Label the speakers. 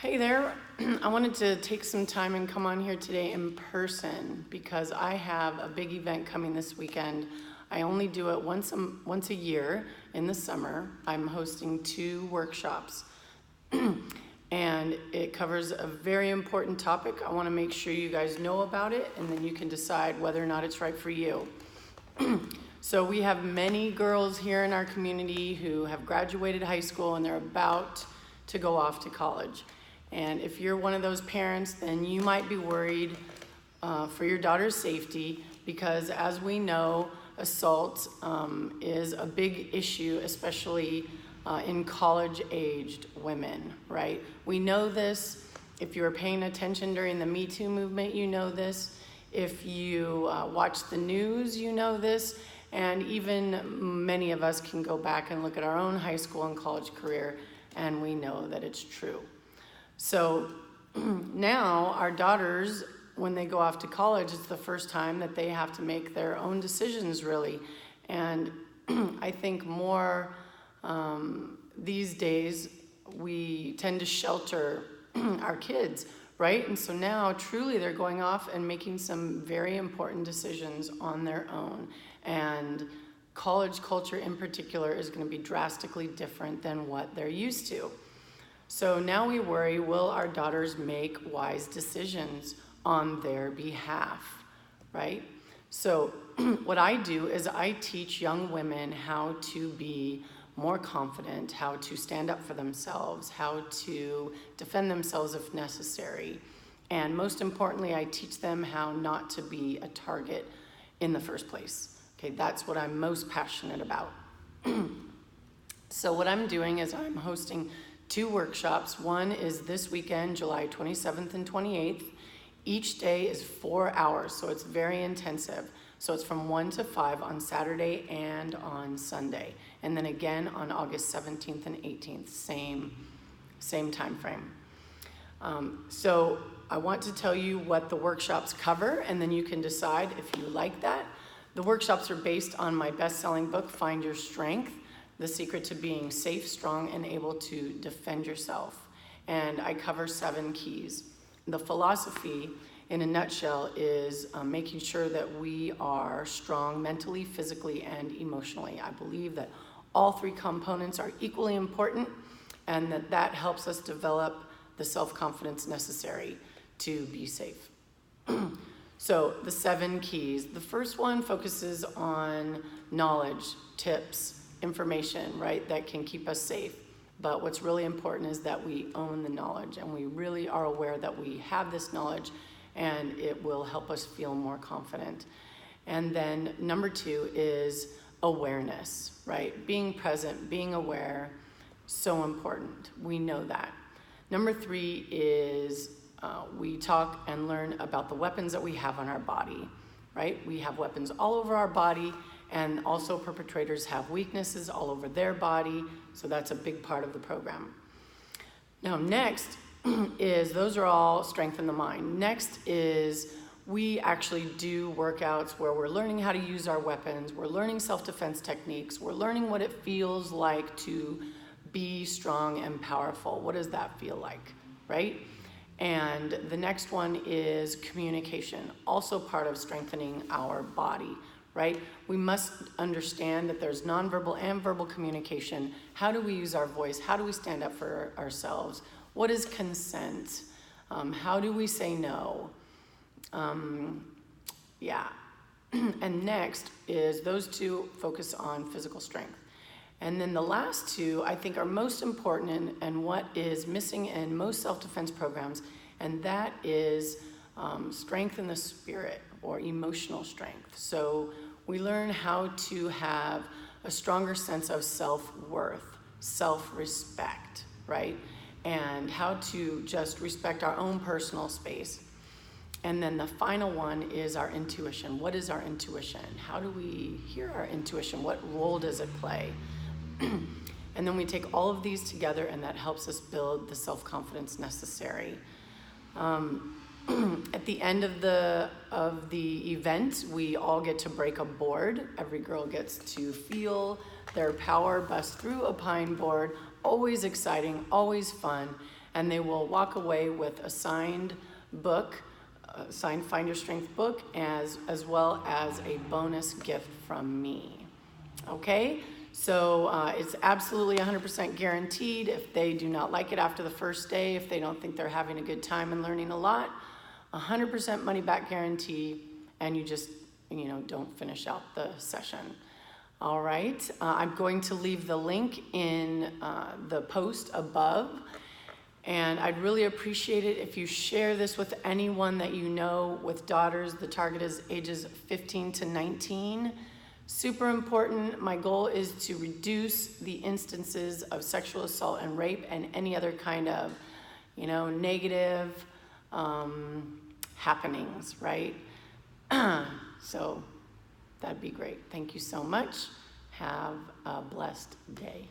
Speaker 1: Hey there. I wanted to take some time and come on here today in person because I have a big event coming this weekend. I only do it once a year in the summer. I'm hosting 2 workshops and it covers a very important topic. I want to make sure you guys know about it and then you can decide whether or not it's right for you. So we have many girls here in our community who have graduated high school and they're about to go off to college. And if you're one of those parents, then you might be worried for your daughter's safety because, as we know, assault is a big issue, especially in college-aged women, right? We know this. If you were paying attention during the Me Too movement, you know this. If you watch the news, you know this. And even many of us can go back and look at our own high school and college career, and we know that it's true. So now our daughters, when they go off to college, it's the first time that they have to make their own decisions, really. And I think more these days, we tend to shelter our kids, right? And so now truly they're going off and making some very important decisions on their own. And college culture in particular is going to be drastically different than what they're used to. So now we worry, will our daughters make wise decisions on their behalf, right? So what I do is I teach young women how to be more confident, how to stand up for themselves, how to defend themselves if necessary. And most importantly, I teach them how not to be a target in the first place. Okay, that's what I'm most passionate about. So what I'm doing is I'm hosting 2 workshops. One is this weekend, July 27th and 28th. Each day is 4 hours, so it's very intensive. So it's from 1 to 5 on Saturday and on Sunday. And then again on August 17th and 18th, same time frame. So I want to tell you what the workshops cover, and then you can decide if you like that. The workshops are based on my best-selling book, Find Your Strength: The Secret to Being Safe, Strong, and Able to Defend Yourself. And I cover 7 keys. The philosophy, in a nutshell, is making sure that we are strong mentally, physically, and emotionally. I believe that all 3 components are equally important and that helps us develop the self-confidence necessary to be safe. So the 7 keys. The first one focuses on knowledge, tips, information, right, that can keep us safe. But what's really important is that we own the knowledge and we really are aware that we have this knowledge and it will help us feel more confident. And then number 2 is awareness, right? Being present, being aware, so important. We know that. Number 3 is we talk and learn about the weapons that we have on our body, right? We have weapons all over our body. And also perpetrators have weaknesses all over their body, so that's a big part of the program. Now next is, those are all strengthen the mind. Next is we actually do workouts where we're learning how to use our weapons, we're learning self-defense techniques, we're learning what it feels like to be strong and powerful. What does that feel like, right? And the next one is communication, also part of strengthening our body. Right? We must understand that there's nonverbal and verbal communication. How do we use our voice? How do we stand up for ourselves? What is consent? How do we say no? Yeah. And next is those 2 focus on physical strength. And then the last 2 I think are most important and what is missing in most self-defense programs, and that is strength in the spirit, or emotional strength. So we learn how to have a stronger sense of self-worth, self-respect, right? And how to just respect our own personal space. And then the final one is our intuition. What is our intuition? How do we hear our intuition? What role does it play? And then we take all of these together and that helps us build the self-confidence necessary. At the end of the event, we all get to break a board. Every girl gets to feel their power bust through a pine board. Always exciting, always fun. and they will walk away with a signed book, a signed Find Your Strength book, as well as a bonus gift from me. Okay? So it's absolutely 100% guaranteed. If they do not like it after the first day, if they don't think they're having a good time and learning a lot, 100% money back guarantee, and you just, don't finish out the session. All right, I'm going to leave the link in the post above, and I'd really appreciate it if you share this with anyone that you know with daughters. The target is ages 15 to 19. Super important. My goal is to reduce the instances of sexual assault and rape and any other kind of, negative happenings, right? So that'd be great. Thank you so much. Have a blessed day.